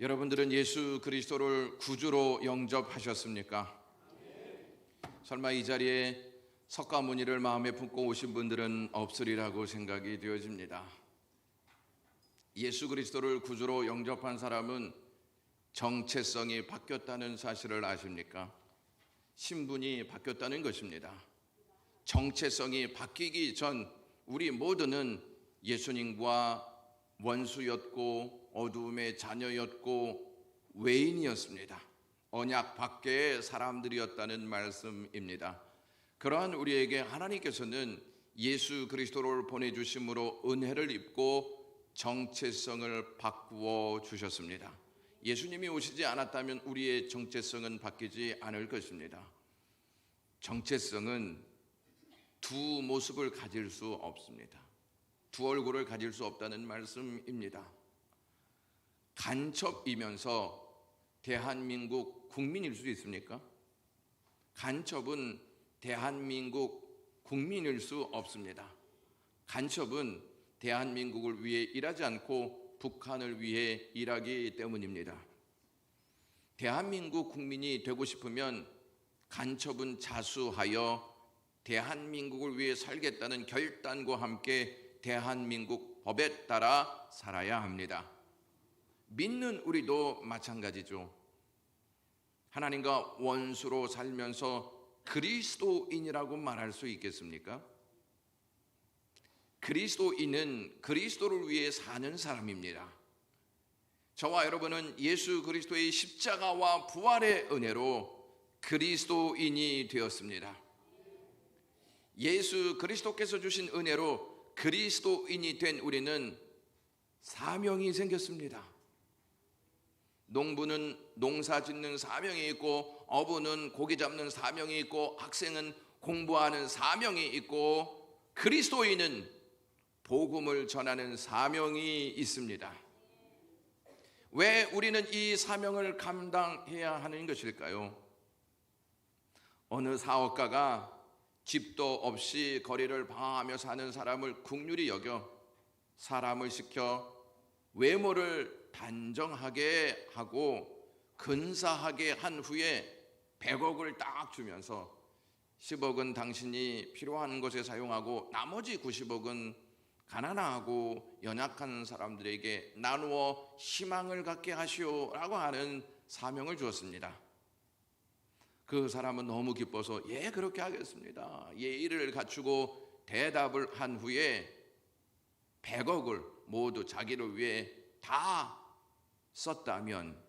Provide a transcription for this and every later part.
여러분들은 예수 그리스도를 구주로 영접하셨습니까? 설마 이 자리에 석가모니를 마음에 품고 오신 분들은 없으리라고 생각이 되어집니다. 예수 그리스도를 구주로 영접한 사람은 정체성이 바뀌었다는 사실을 아십니까? 신분이 바뀌었다는 것입니다. 정체성이 바뀌기 전 우리 모두는 예수님과 원수였고 어두움의 자녀였고 외인이었습니다. 언약 밖의 사람들이었다는 말씀입니다. 그러한 우리에게 하나님께서는 예수 그리스도를 보내주심으로 은혜를 입고 정체성을 바꾸어 주셨습니다. 예수님이 오시지 않았다면 우리의 정체성은 바뀌지 않을 것입니다. 정체성은 두 모습을 가질 수 없습니다. 두 얼굴을 가질 수 없다는 말씀입니다. 간첩이면서 대한민국 국민일 수 있습니까? 간첩은 대한민국 국민일 수 없습니다. 간첩은 대한민국을 위해 일하지 않고 북한을 위해 일하기 때문입니다. 대한민국 국민이 되고 싶으면 간첩은 자수하여 대한민국을 위해 살겠다는 결단과 함께 대한민국 법에 따라 살아야 합니다. 믿는 우리도 마찬가지죠. 하나님과 원수로 살면서 그리스도인이라고 말할 수 있겠습니까? 그리스도인은 그리스도를 위해 사는 사람입니다. 저와 여러분은 예수 그리스도의 십자가와 부활의 은혜로 그리스도인이 되었습니다. 예수 그리스도께서 주신 은혜로 그리스도인이 된 우리는 사명이 생겼습니다. 농부는 농사 짓는 사명이 있고, 어부는 고기 잡는 사명이 있고, 학생은 공부하는 사명이 있고, 그리스도인은 복음을 전하는 사명이 있습니다. 왜 우리는 이 사명을 감당해야 하는 것일까요? 어느 사업가가 집도 없이 거리를 방황하며 사는 사람을 긍휼히 여겨 사람을 시켜 외모를 단정하게 하고 근사하게 한 후에 100억을 딱 주면서 10억은 당신이 필요한 것에 사용하고 나머지 90억은 가난하고 연약한 사람들에게 나누어 희망을 갖게 하시오라고 하는 사명을 주었습니다. 그 사람은 너무 기뻐서 그렇게 하겠습니다. 예의를 갖추고 대답을 한 후에 100억을 모두 자기를 위해 다 썼다면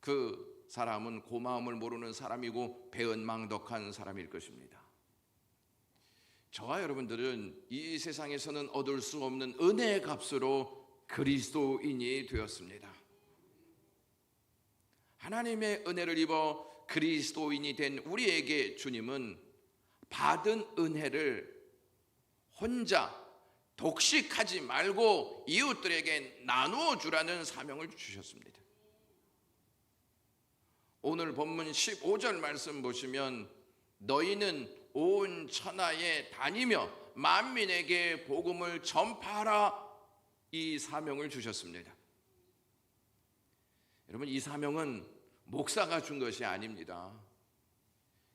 그 사람은 고마움을 모르는 사람이고 배은망덕한 사람일 것입니다. 저와 여러분들은 이 세상에서는 얻을 수 없는 은혜의 값으로 그리스도인이 되었습니다. 하나님의 은혜를 입어 그리스도인이 된 우리에게 주님은 받은 은혜를 혼자 독식하지 말고 이웃들에게 나누어 주라는 사명을 주셨습니다. 오늘 본문 15절 말씀 보시면 너희는 온 천하에 다니며 만민에게 복음을 전파하라, 이 사명을 주셨습니다. 여러분, 이 사명은 목사가 준 것이 아닙니다.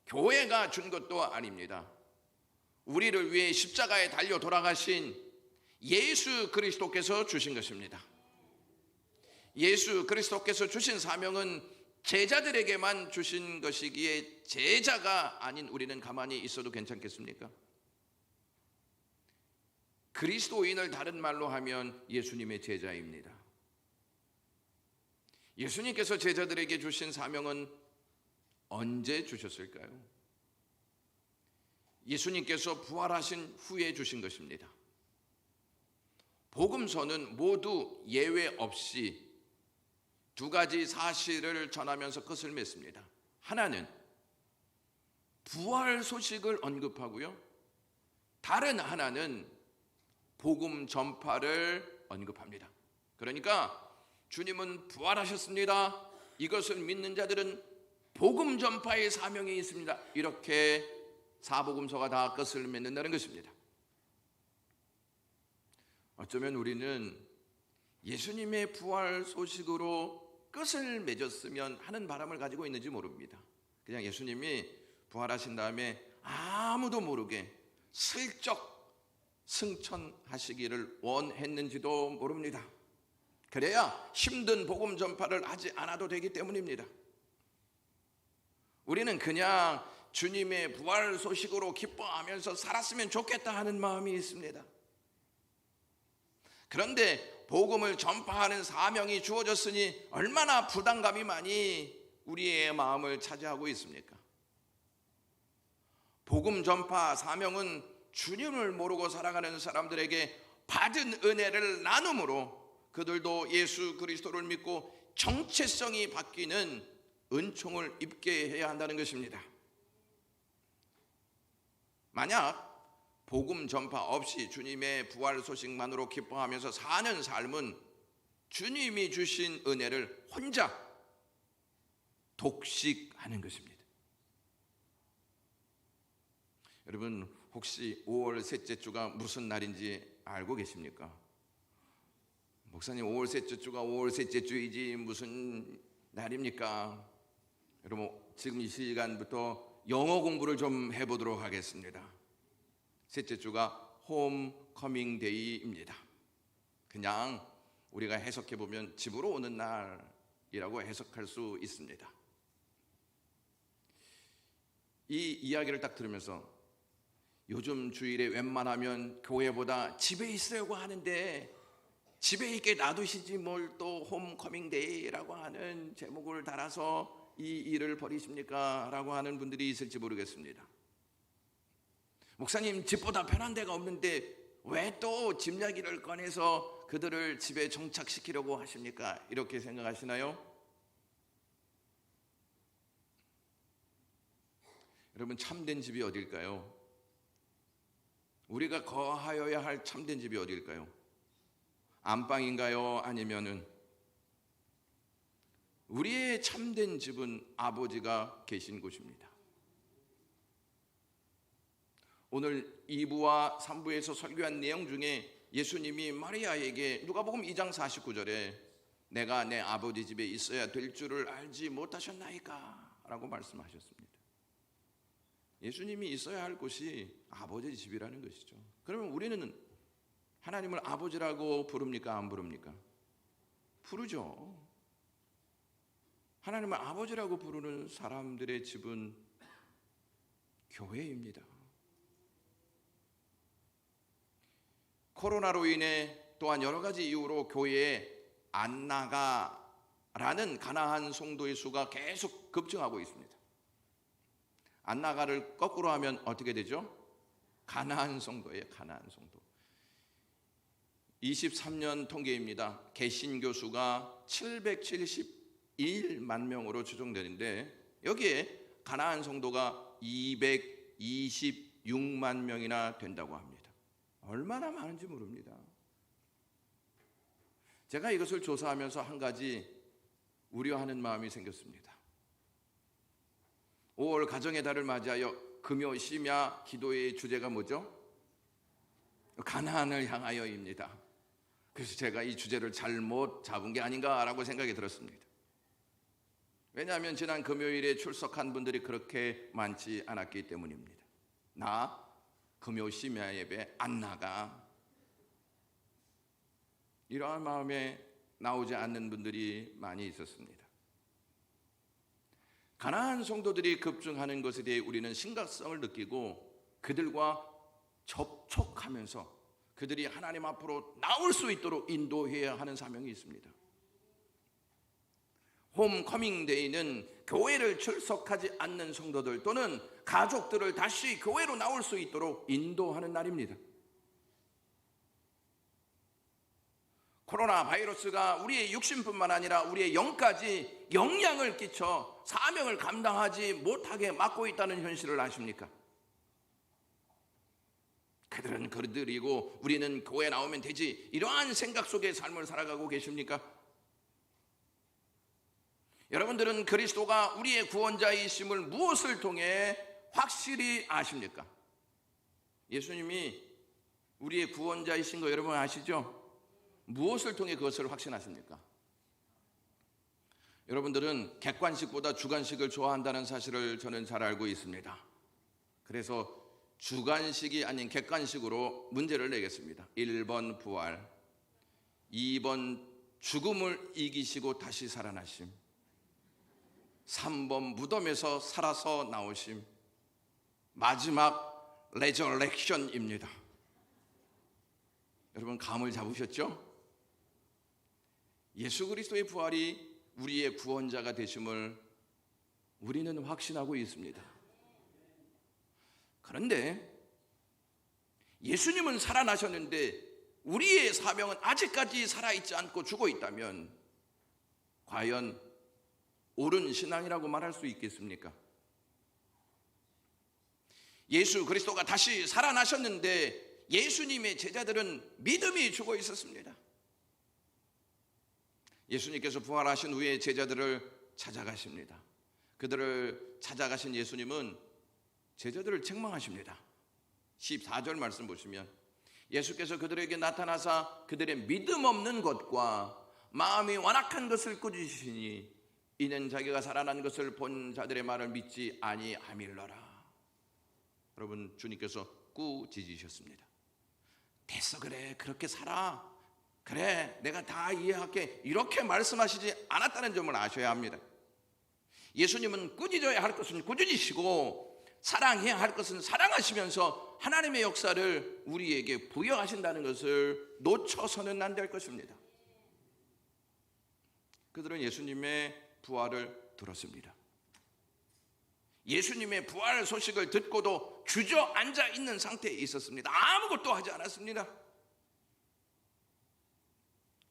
교회가 준 것도 아닙니다. 우리를 위해 십자가에 달려 돌아가신 예수 그리스도께서 주신 것입니다. 예수 그리스도께서 주신 사명은 제자들에게만 주신 것이기에 제자가 아닌 우리는 가만히 있어도 괜찮겠습니까? 그리스도인을 다른 말로 하면 예수님의 제자입니다. 예수님께서 제자들에게 주신 사명은 언제 주셨을까요? 예수님께서 부활하신 후에 주신 것입니다. 복음서는 모두 예외 없이 두 가지 사실을 전하면서 끝을 맺습니다. 하나는 부활 소식을 언급하고요, 다른 하나는 복음 전파를 언급합니다. 그러니까 주님은 부활하셨습니다. 이것을 믿는 자들은 복음 전파의 사명이 있습니다. 이렇게 사복음서가 다 끝을 맺는다는 것입니다. 어쩌면 우리는 예수님의 부활 소식으로 끝을 맺었으면 하는 바람을 가지고 있는지 모릅니다. 그냥 예수님이 부활하신 다음에 아무도 모르게 슬쩍 승천하시기를 원했는지도 모릅니다. 그래야 힘든 복음 전파를 하지 않아도 되기 때문입니다. 우리는 그냥 주님의 부활 소식으로 기뻐하면서 살았으면 좋겠다 하는 마음이 있습니다. 그런데 복음을 전파하는 사명이 주어졌으니 얼마나 부담감이 많이 우리의 마음을 차지하고 있습니까? 복음 전파 사명은 주님을 모르고 살아가는 사람들에게 받은 은혜를 나눔으로 그들도 예수 그리스도를 믿고 정체성이 바뀌는 은총을 입게 해야 한다는 것입니다. 만약 복음 전파 없이 주님의 부활 소식만으로 기뻐하면서 사는 삶은 주님이 주신 은혜를 혼자 독식하는 것입니다. 여러분, 혹시 5월 셋째 주가 무슨 날인지 알고 계십니까? 목사님, 5월 셋째 주가 5월 셋째 주이지 무슨 날입니까? 여러분, 지금 이 시간부터 영어 공부를 좀 해보도록 하겠습니다. 셋째 주가 홈커밍 데이입니다. 그냥 우리가 해석해 보면 집으로 오는 날이라고 해석할 수 있습니다. 이 이야기를 딱 들으면서 요즘 주일에 웬만하면 교회보다 집에 있으려고 하는데 집에 있게 놔두시지 뭘 또 홈커밍 데이라고 하는 제목을 달아서 이 일을 벌이십니까? 라고 하는 분들이 있을지 모르겠습니다. 목사님, 집보다 편한 데가 없는데 왜 또 집 이야기를 꺼내서 그들을 집에 정착시키려고 하십니까? 이렇게 생각하시나요? 여러분, 참된 집이 어딜까요? 우리가 거하여야 할 참된 집이 어딜까요? 안방인가요? 아니면은 우리의 참된 집은 아버지가 계신 곳입니다. 오늘 2부와 3부에서 설교한 내용 중에 예수님이 마리아에게 누가복음 2장 49절에 내가 내 아버지 집에 있어야 될 줄을 알지 못하셨나이까? 라고 말씀하셨습니다. 예수님이 있어야 할 곳이 아버지 집이라는 것이죠. 그러면 우리는 하나님을 아버지라고 부릅니까? 안 부릅니까? 부르죠. 하나님을 아버지라고 부르는 사람들의 집은 교회입니다. 코로나로 인해 또한 여러 가지 이유로 교회에 안 나가라는 가나안 성도의 수가 계속 급증하고 있습니다. 안 나가를 거꾸로 하면 어떻게 되죠? 가나안 성도예요. 가나안 성도. 23년 통계입니다. 개신교 수가 771만 명으로 추정되는데 여기에 가나안 성도가 226만 명이나 된다고 합니다. 얼마나 많은지 모릅니다. 제가 이것을 조사하면서 한 가지 우려하는 마음이 생겼습니다. 5월 가정의 달을 맞이하여 금요 심야 기도의 주제가 뭐죠? 가나안을 향하여입니다. 그래서 제가 이 주제를 잘못 잡은 게 아닌가라고 생각이 들었습니다. 왜냐하면 지난 금요일에 출석한 분들이 그렇게 많지 않았기 때문입니다. 나 금요 심야 예배 안 나가, 이러한 마음에 나오지 않는 분들이 많이 있었습니다. 가나안 성도들이 급증하는 것에 대해 우리는 심각성을 느끼고 그들과 접촉하면서 그들이 하나님 앞으로 나올 수 있도록 인도해야 하는 사명이 있습니다. 홈커밍 데이는 교회를 출석하지 않는 성도들 또는 가족들을 다시 교회로 나올 수 있도록 인도하는 날입니다. 코로나 바이러스가 우리의 육신뿐만 아니라 우리의 영까지 영향을 끼쳐 사명을 감당하지 못하게 막고 있다는 현실을 아십니까? 그들은 그들이고 우리는 교회 나오면 되지, 이러한 생각 속의 삶을 살아가고 계십니까? 여러분들은 그리스도가 우리의 구원자이심을 무엇을 통해 확실히 아십니까? 예수님이 우리의 구원자이신 거 여러분 아시죠? 무엇을 통해 그것을 확신하십니까? 여러분들은 객관식보다 주관식을 좋아한다는 사실을 저는 잘 알고 있습니다. 그래서 주관식이 아닌 객관식으로 문제를 내겠습니다. 1번 부활, 2번 죽음을 이기시고 다시 살아나심, 3번 무덤에서 살아서 나오심, 마지막 레저렉션입니다. 여러분 감을 잡으셨죠? 예수 그리스도의 부활이 우리의 구원자가 되심을 우리는 확신하고 있습니다. 그런데 예수님은 살아나셨는데 우리의 사명은 아직까지 살아있지 않고 죽어 있다면 과연 옳은 신앙이라고 말할 수 있겠습니까? 예수 그리스도가 다시 살아나셨는데 예수님의 제자들은 믿음이 죽어 있었습니다. 예수님께서 부활하신 후에 제자들을 찾아가십니다. 그들을 찾아가신 예수님은 제자들을 책망하십니다. 14절 말씀 보시면 예수께서 그들에게 나타나사 그들의 믿음 없는 것과 마음이 완악한 것을 꾸짖으시니 이는 자기가 살아난 것을 본 자들의 말을 믿지 아니함일러라. 여러분 주님께서 꾸짖으셨습니다. 됐어, 그래, 그렇게 살아, 그래, 내가 다 이해할게, 이렇게 말씀하시지 않았다는 점을 아셔야 합니다. 예수님은 꾸짖어야 할 것은 꾸짖으시고 사랑해야 할 것은 사랑하시면서 하나님의 역사를 우리에게 부여하신다는 것을 놓쳐서는 안 될 것입니다. 그들은 예수님의 부활을 들었습니다. 예수님의 부활 소식을 듣고도 주저앉아 있는 상태에 있었습니다. 아무것도 하지 않았습니다.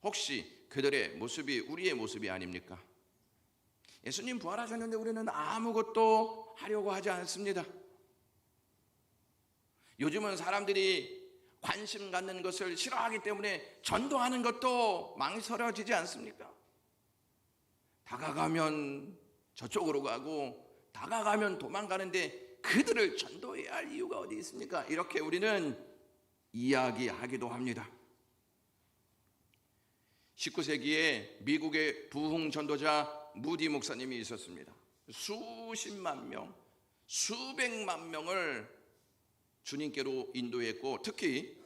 혹시 그들의 모습이 우리의 모습이 아닙니까? 예수님 부활하셨는데 우리는 아무것도 하려고 하지 않습니다. 요즘은 사람들이 관심 갖는 것을 싫어하기 때문에 전도하는 것도 망설여지지 않습니까? 다가가면 저쪽으로 가고 다가가면 도망가는데 그들을 전도해야 할 이유가 어디 있습니까? 이렇게 우리는 이야기하기도 합니다. 19세기에 미국의 부흥 전도자 무디 목사님이 있었습니다. 수십만 명, 수백만 명을 주님께로 인도했고 특히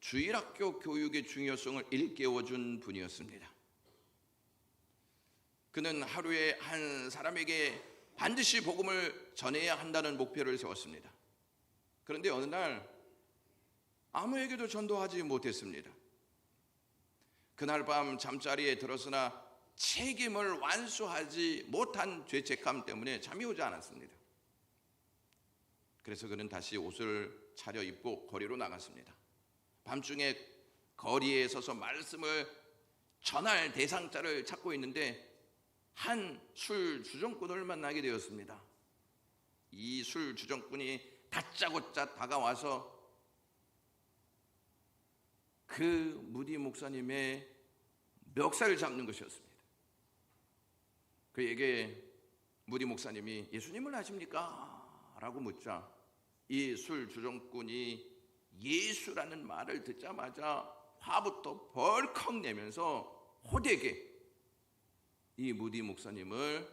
주일학교 교육의 중요성을 일깨워준 분이었습니다. 그는 하루에 한 사람에게 반드시 복음을 전해야 한다는 목표를 세웠습니다. 그런데 어느 날 아무에게도 전도하지 못했습니다. 그날 밤 잠자리에 들었으나 책임을 완수하지 못한 죄책감 때문에 잠이 오지 않았습니다. 그래서 그는 다시 옷을 차려입고 거리로 나갔습니다. 밤중에 거리에 서서 말씀을 전할 대상자를 찾고 있는데 한 술 주정꾼을 만나게 되었습니다. 이 술 주정꾼이 다짜고짜 다가와서 그 무디 목사님의 멱살을 잡는 것이었습니다. 그에게 무디 목사님이 예수님을 아십니까? 라고 묻자 이 술 주정꾼이 예수라는 말을 듣자마자 화부터 벌컥 내면서 호되게 이 무디 목사님을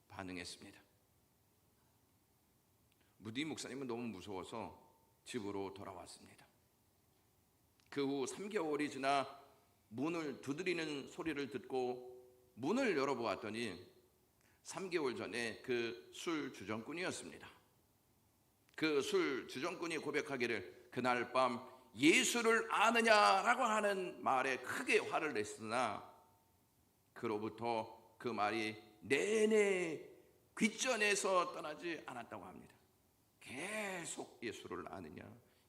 반응했습니다. 무디 목사님은 너무 무서워서 집으로 돌아왔습니다. 그 후 3개월이 지나 문을 두드리는 소리를 듣고 문을 열어보았더니 3개월 전에 그 술 주정꾼이었습니다. 그 술 주정꾼이 고백하기를 그날 밤 예수를 아느냐라고 하는 말에 크게 화를 냈으나 그로부터 그 말이 내내 귓전에서 떠나지 않았다고 합니다. 계속 예수를 아느냐,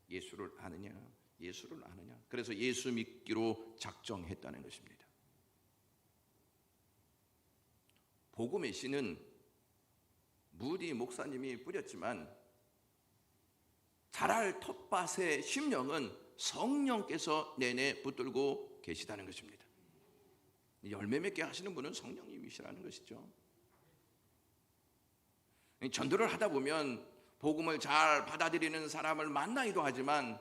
예수를 아느냐, 예수를 아느냐. 그래서 예수 믿기로 작정했다는 것입니다. 복음의 씨는 무디 목사님이 뿌렸지만 자랄 텃밭의 심령은 성령께서 내내 붙들고 계시다는 것입니다. 열매 맺게 하시는 분은 성령님이시라는 것이죠. 전도를 하다 보면 복음을 잘 받아들이는 사람을 만나기도 하지만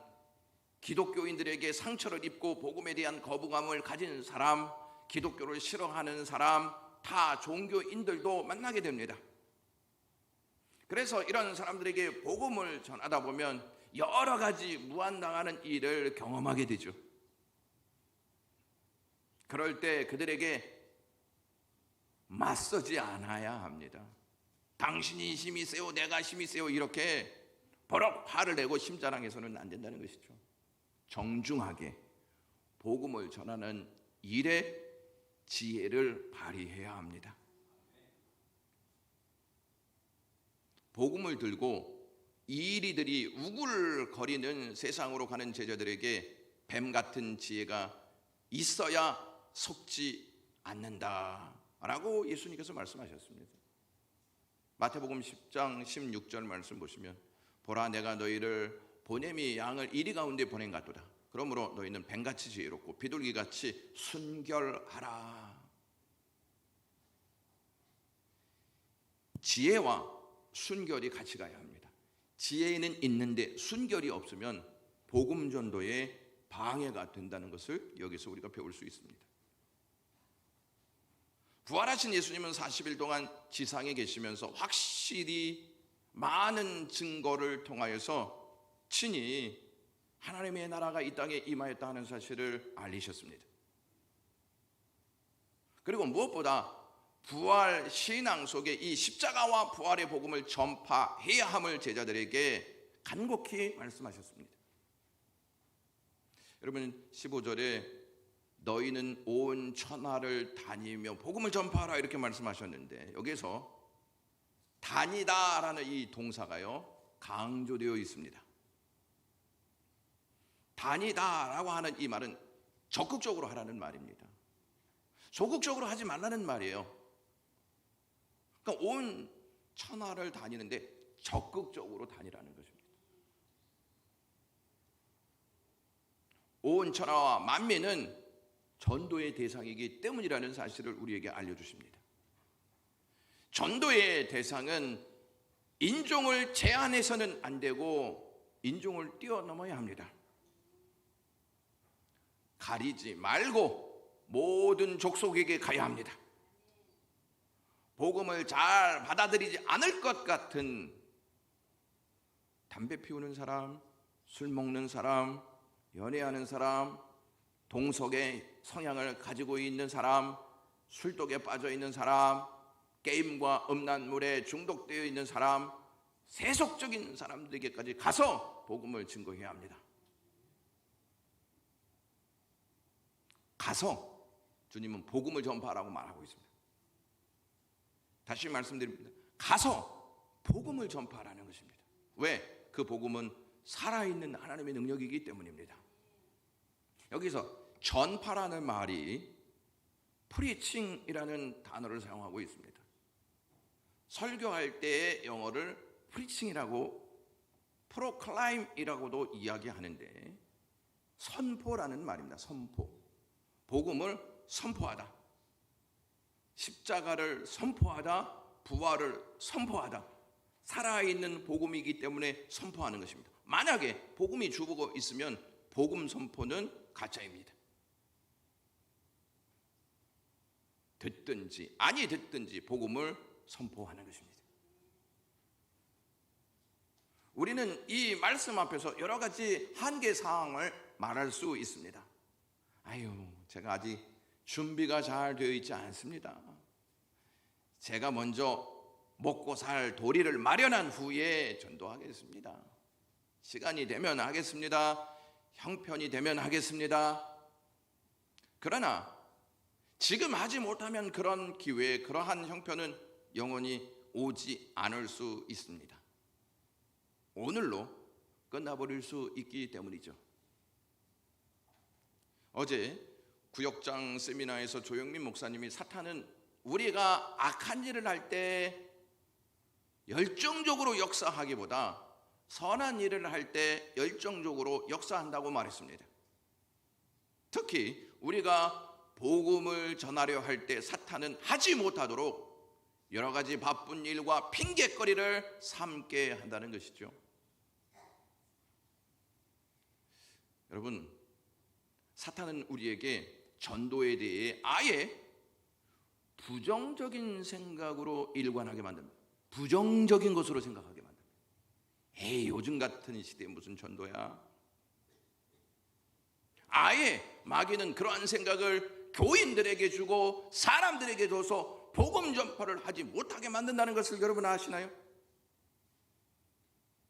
기독교인들에게 상처를 입고 복음에 대한 거부감을 가진 사람, 기독교를 싫어하는 사람, 다 종교인들도 만나게 됩니다. 그래서 이런 사람들에게 복음을 전하다 보면 여러 가지 무안당하는 일을 경험하게 되죠. 그럴 때 그들에게 맞서지 않아야 합니다. 당신이 힘이 세요, 내가 힘이 세요, 이렇게 버럭 화를 내고 심자랑해서는 안 된다는 것이죠. 정중하게 복음을 전하는 일에 지혜를 발휘해야 합니다. 복음을 들고 이리들이 우글거리는 세상으로 가는 제자들에게 뱀 같은 지혜가 있어야 속지 않는다라고 예수님께서 말씀하셨습니다. 마태복음 10장 16절 말씀 보시면, 보라 내가 너희를 보냄이 양을 이리 가운데 보낸 같도다. 그러므로 너희는 뱀같이 지혜롭고 비둘기같이 순결하라. 지혜와 순결이 같이 가야 합니다. 지혜는 있는데 순결이 없으면 복음 전도에 방해가 된다는 것을 여기서 우리가 배울 수 있습니다. 부활하신 예수님은 40일 동안 지상에 계시면서 확실히 많은 증거를 통하여서 친히 하나님의 나라가 이 땅에 임하였다 하는 사실을 알리셨습니다. 그리고 무엇보다 부활 신앙 속에 이 십자가와 부활의 복음을 전파해야 함을 제자들에게 간곡히 말씀하셨습니다. 여러분 15절에 너희는 온 천하를 다니며 복음을 전파하라 이렇게 말씀하셨는데, 여기서 다니다라는 이 동사가요 강조되어 있습니다. 다니다라고 하는 이 말은 적극적으로 하라는 말입니다. 소극적으로 하지 말라는 말이에요. 그러니까 온 천하를 다니는데 적극적으로 다니라는 것입니다. 온 천하와 만민은 전도의 대상이기 때문이라는 사실을 우리에게 알려주십니다. 전도의 대상은 인종을 제한해서는 안 되고 인종을 뛰어넘어야 합니다. 가리지 말고 모든 족속에게 가야 합니다. 복음을 잘 받아들이지 않을 것 같은 담배 피우는 사람, 술 먹는 사람, 연애하는 사람, 동석의 성향을 가지고 있는 사람, 술독에 빠져 있는 사람, 게임과 음란물에 중독되어 있는 사람, 세속적인 사람들에게까지 가서 복음을 증거해야 합니다. 가서 주님은 복음을 전파하라고 말하고 있습니다. 다시 말씀드립니다. 가서 복음을 전파하라는 것입니다. 왜? 그 복음은 살아있는 하나님의 능력이기 때문입니다. 여기서 전파라는 말이 preaching이라는 단어를 사용하고 있습니다. 설교할 때의 영어를 preaching이라고 proclaim이라고도 이야기하는데, 선포라는 말입니다. 선포. 복음을 선포하다, 십자가를 선포하다, 부활을 선포하다, 살아있는 복음이기 때문에 선포하는 것입니다. 만약에 복음이 주보고 있으면 복음 선포는 가짜입니다. 듣든지 아니 듣든지 복음을 선포하는 것입니다. 우리는 이 말씀 앞에서 여러 가지 한계 사항을 말할 수 있습니다. 아유, 제가 아직 준비가 잘 되어 있지 않습니다. 제가 먼저 먹고 살 도리를 마련한 후에 전도하겠습니다. 시간이 되면 하겠습니다. 형편이 되면 하겠습니다. 그러나 지금 하지 못하면 그런 기회, 그러한 형편은 영원히 오지 않을 수 있습니다. 오늘로 끝나버릴 수 있기 때문이죠. 어제 구역장 세미나에서 조영민 목사님이 사탄은 우리가 악한 일을 할 때 열정적으로 역사하기보다 선한 일을 할 때 열정적으로 역사한다고 말했습니다. 특히 우리가 복음을 전하려 할 때 사탄은 하지 못하도록 여러 가지 바쁜 일과 핑계거리를 삼게 한다는 것이죠. 여러분, 사탄은 우리에게 전도에 대해 아예 부정적인 생각으로 일관하게 만듭니다. 부정적인 것으로 생각하게 만듭니다. 에이, 요즘 같은 시대에 무슨 전도야? 아예 마귀는 그러한 생각을 교인들에게 주고 사람들에게 줘서 복음 전파를 하지 못하게 만든다는 것을 여러분 아시나요?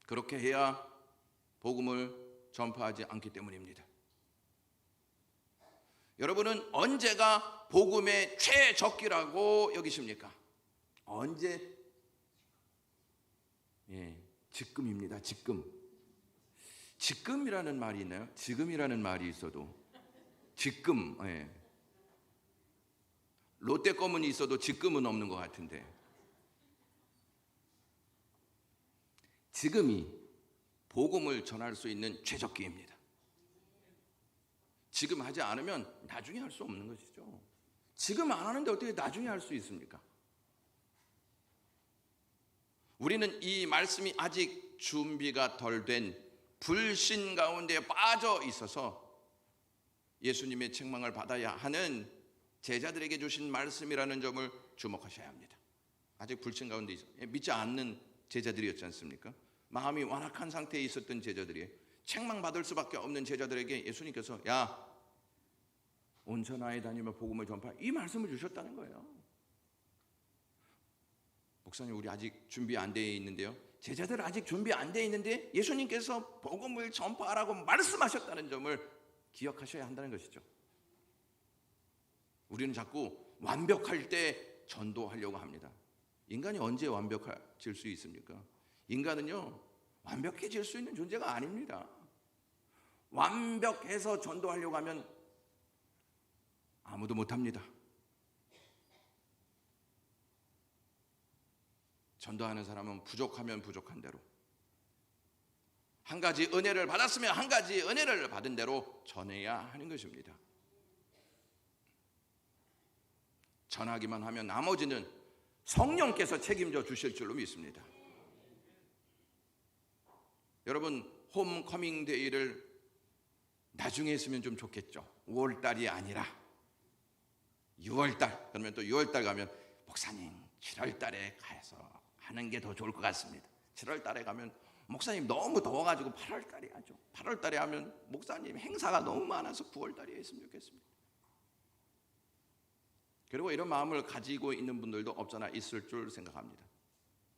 그렇게 해야 복음을 전파하지 않기 때문입니다. 여러분은 언제가 복음의 최적기라고 여기십니까? 언제? 지금입니다. 지금이라는 말이 있나요? 지금이라는 말이 있어도 지금. 롯데 껌은 있어도 지금은 없는 것 같은데, 지금이 복음을 전할 수 있는 최적기입니다. 지금 하지 않으면 나중에 할 수 없는 것이죠. 지금 안 하는데 어떻게 나중에 할 수 있습니까? 우리는 이 말씀이 아직 준비가 덜 된 불신 가운데 빠져 있어서 예수님의 책망을 받아야 하는 제자들에게 주신 말씀이라는 점을 주목하셔야 합니다. 아직 불신 가운데 있어 믿지 않는 제자들이었지 않습니까? 마음이 완악한 상태에 있었던 제자들이 책망받을 수밖에 없는 제자들에게 예수님께서 야, 온천하에 다니며 복음을 전파, 이 말씀을 주셨다는 거예요. 목사님, 우리 아직 준비 안 돼 있는데요. 제자들 아직 준비 안 돼 있는데 예수님께서 복음을 전파하라고 말씀하셨다는 점을 기억하셔야 한다는 것이죠. 우리는 자꾸 완벽할 때 전도하려고 합니다. 인간이 언제 완벽해질 수 있습니까? 인간은요, 완벽해질 수 있는 존재가 아닙니다. 완벽해서 전도하려고 하면 아무도 못합니다. 전도하는 사람은 부족하면 부족한 대로, 한 가지 은혜를 받았으면 한 가지 은혜를 받은 대로 전해야 하는 것입니다. 전하기만 하면 나머지는 성령께서 책임져 주실 줄로 믿습니다. 여러분, 홈커밍 데이를 나중에 했으면 좀 좋겠죠. 5월달이 아니라 6월달, 그러면 또 6월달 가면 목사님 7월달에 가서 하는 게 더 좋을 것 같습니다. 7월달에 가면 목사님 너무 더워가지고 8월달에 하죠. 8월달에 하면 목사님 행사가 너무 많아서 9월달에 했으면 좋겠습니다. 그리고 이런 마음을 가지고 있는 분들도 없잖아 있을 줄 생각합니다.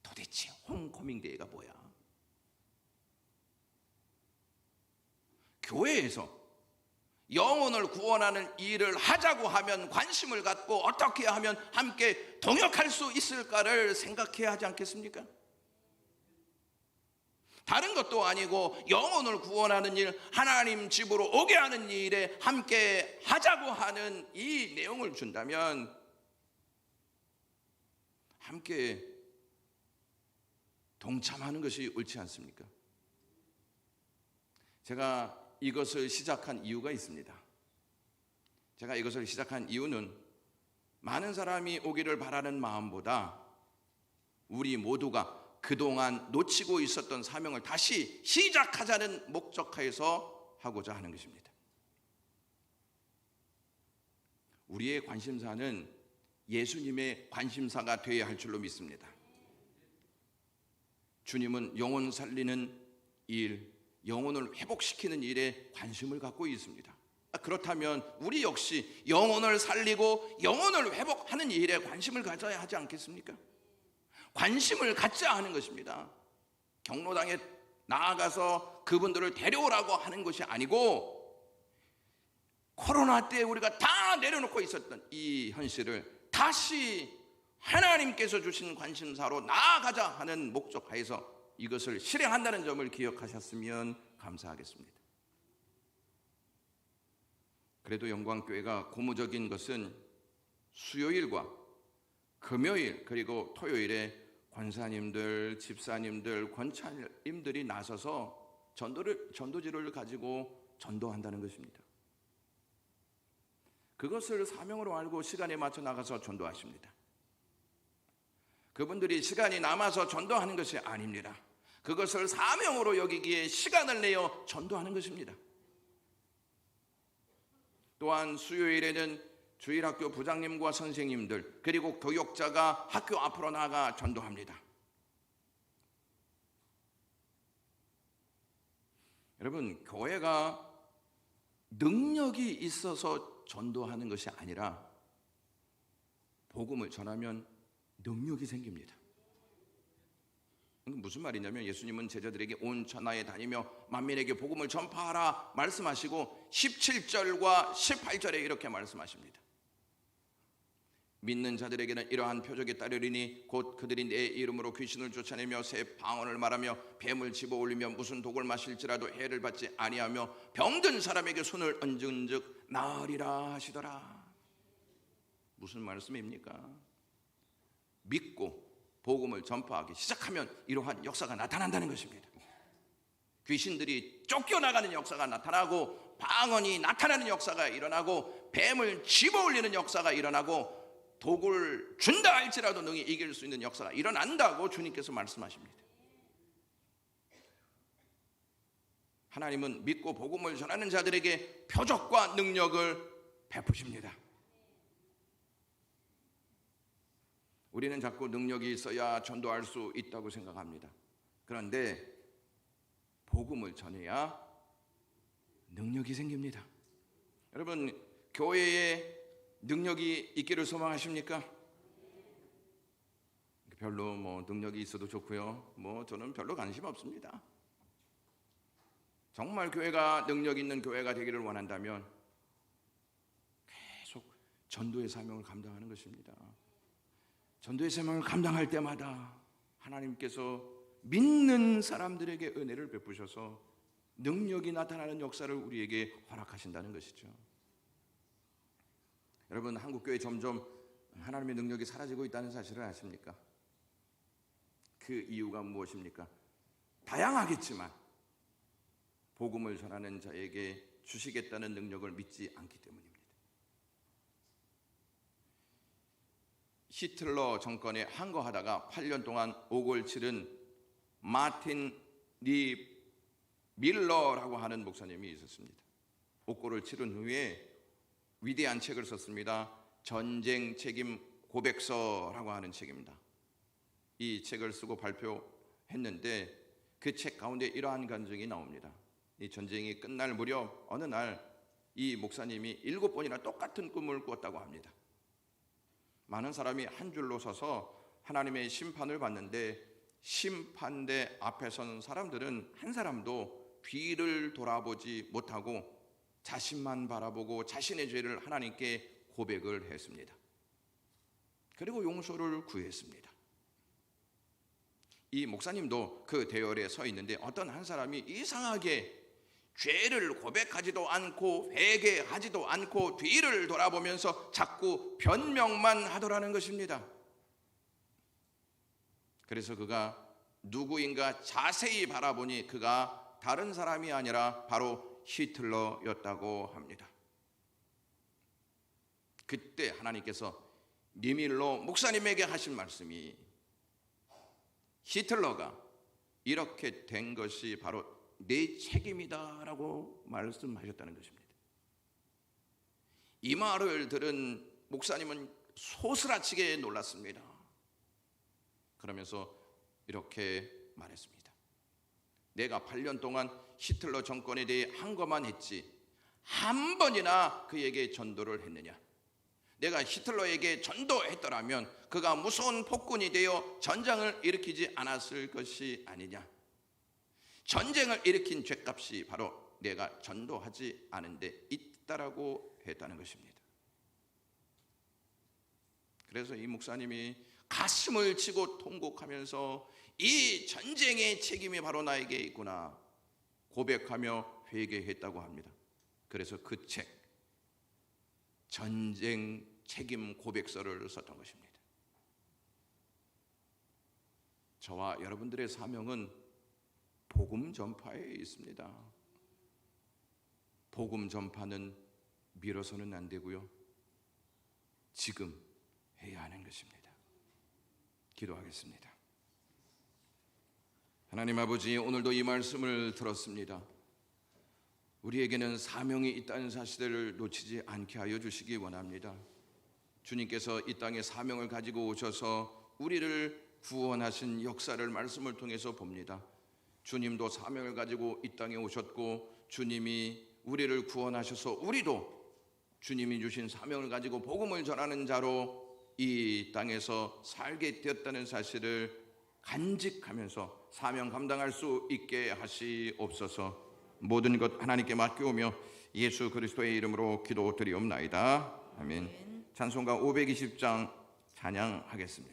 도대체 홈커밍 데이가 뭐야? 교회에서 영혼을 구원하는 일을 하자고 하면 관심을 갖고 어떻게 하면 함께 동역할 수 있을까를 생각해야 하지 않겠습니까? 다른 것도 아니고 영혼을 구원하는 일, 하나님 집으로 오게 하는 일에 함께 하자고 하는 이 내용을 준다면 함께 동참하는 것이 옳지 않습니까? 제가 이것을 시작한 이유가 있습니다. 제가 이것을 시작한 이유는 많은 사람이 오기를 바라는 마음보다 우리 모두가 그동안 놓치고 있었던 사명을 다시 시작하자는 목적하에서 하고자 하는 것입니다. 우리의 관심사는 예수님의 관심사가 되어야 할 줄로 믿습니다. 주님은 영혼 살리는 일, 영혼을 회복시키는 일에 관심을 갖고 있습니다. 그렇다면 우리 역시 영혼을 살리고 영혼을 회복하는 일에 관심을 가져야 하지 않겠습니까? 관심을 갖자 하는 것입니다. 경로당에 나아가서 그분들을 데려오라고 하는 것이 아니고 코로나 때 우리가 다 내려놓고 있었던 이 현실을 다시 하나님께서 주신 관심사로 나아가자 하는 목적하에서 이것을 실행한다는 점을 기억하셨으면 감사하겠습니다. 그래도 영광교회가 고무적인 것은 수요일과 금요일 그리고 토요일에 권사님들, 집사님들, 권차님들이 나서서 전도지를 가지고 전도한다는 것입니다. 그것을 사명으로 알고 시간에 맞춰 나가서 전도하십니다. 그분들이 시간이 남아서 전도하는 것이 아닙니다. 그것을 사명으로 여기기에 시간을 내어 전도하는 것입니다. 또한 수요일에는 주일학교 부장님과 선생님들 그리고 교역자가 학교 앞으로 나가 전도합니다. 여러분, 교회가 능력이 있어서 전도하는 것이 아니라 복음을 전하면 능력이 생깁니다. 무슨 말이냐면 예수님은 제자들에게 온 천하에 다니며 만민에게 복음을 전파하라 말씀하시고 17절과 18절에 이렇게 말씀하십니다. 믿는 자들에게는 이러한 표적이 따르리니 곧 그들이 내 이름으로 귀신을 쫓아내며 새 방언을 말하며 뱀을 집어올리며 무슨 독을 마실지라도 해를 받지 아니하며 병든 사람에게 손을 얹은즉 나으리라 하시더라. 무슨 말씀입니까? 믿고 복음을 전파하기 시작하면 이러한 역사가 나타난다는 것입니다. 귀신들이 쫓겨나가는 역사가 나타나고 방언이 나타나는 역사가 일어나고 뱀을 집어올리는 역사가 일어나고 독을 준다 할지라도 능히 이길 수 있는 역사가 일어난다고 주님께서 말씀하십니다. 하나님은 믿고 복음을 전하는 자들에게 표적과 능력을 베푸십니다. 우리는 자꾸 능력이 있어야 전도할 수 있다고 생각합니다. 그런데 복음을 전해야 능력이 생깁니다. 여러분, 교회에 능력이 있기를 소망하십니까? 별로 능력이 있어도 좋고요. 저는 별로 관심 없습니다. 정말 교회가 능력 있는 교회가 되기를 원한다면 계속 전도의 사명을 감당하는 것입니다. 전도의 사명을 감당할 때마다 하나님께서 믿는 사람들에게 은혜를 베푸셔서 능력이 나타나는 역사를 우리에게 허락하신다는 것이죠. 여러분, 한국교회 점점 하나님의 능력이 사라지고 있다는 사실을 아십니까? 그 이유가 무엇입니까? 다양하겠지만 복음을 전하는 자에게 주시겠다는 능력을 믿지 않기 때문입니다. 히틀러 정권에 항거하다가 8년 동안 옥을 치른 마틴 리 밀러라고 하는 목사님이 있었습니다. 옥고를 치른 후에 위대한 책을 썼습니다. 전쟁 책임 고백서라고 하는 책입니다. 이 책을 쓰고 발표했는데 그 책 가운데 이러한 간증이 나옵니다. 이 전쟁이 끝날 무렵 어느 날 이 목사님이 7번이나 똑같은 꿈을 꾸었다고 합니다. 많은 사람이 한 줄로 서서 하나님의 심판을 받는데 심판대 앞에 선 사람들은 한 사람도 뒤를 돌아보지 못하고 자신만 바라보고 자신의 죄를 하나님께 고백을 했습니다. 그리고 용서를 구했습니다. 이 목사님도 그 대열에 서 있는데 어떤 한 사람이 이상하게 죄를 고백하지도 않고 회개하지도 않고 뒤를 돌아보면서 자꾸 변명만 하더라는 것입니다. 그래서 그가 누구인가 자세히 바라보니 그가 다른 사람이 아니라 바로 히틀러였다고 합니다. 그때 하나님께서 니밀로 목사님에게 하신 말씀이 히틀러가 이렇게 된 것이 바로 내 책임이다라고 말씀하셨다는 것입니다. 이 말을 들은 목사님은 소스라치게 놀랐습니다. 그러면서 이렇게 말했습니다. 내가 8년 동안 히틀러 정권에 대해 항거만 했지 한 번이나 그에게 전도를 했느냐? 내가 히틀러에게 전도했더라면 그가 무서운 폭군이 되어 전쟁을 일으키지 않았을 것이 아니냐? 전쟁을 일으킨 죄값이 바로 내가 전도하지 않은 데 있다라고 했다는 것입니다. 그래서 이 목사님이 가슴을 치고 통곡하면서 이 전쟁의 책임이 바로 나에게 있구나 고백하며 회개했다고 합니다. 그래서 그 책 전쟁 책임 고백서를 썼던 것입니다. 저와 여러분들의 사명은 복음 전파에 있습니다. 복음 전파는 미뤄서는 안 되고요. 지금 해야 하는 것입니다. 기도하겠습니다. 하나님 아버지, 오늘도 이 말씀을 들었습니다. 우리에게는 사명이 있다는 사실을 놓치지 않게 하여 주시기 원합니다. 주님께서 이 땅에 사명을 가지고 오셔서 우리를 구원하신 역사를 말씀을 통해서 봅니다. 주님도 사명을 가지고 이 땅에 오셨고 주님이 우리를 구원하셔서 우리도 주님이 주신 사명을 가지고 복음을 전하는 자로 이 땅에서 살게 되었다는 사실을 간직하면서 사명 감당할 수 있게 하시옵소서. 모든 것 하나님께 맡겨오며 예수 그리스도의 이름으로 기도드리옵나이다. 아멘. 찬송가 520장 찬양하겠습니다.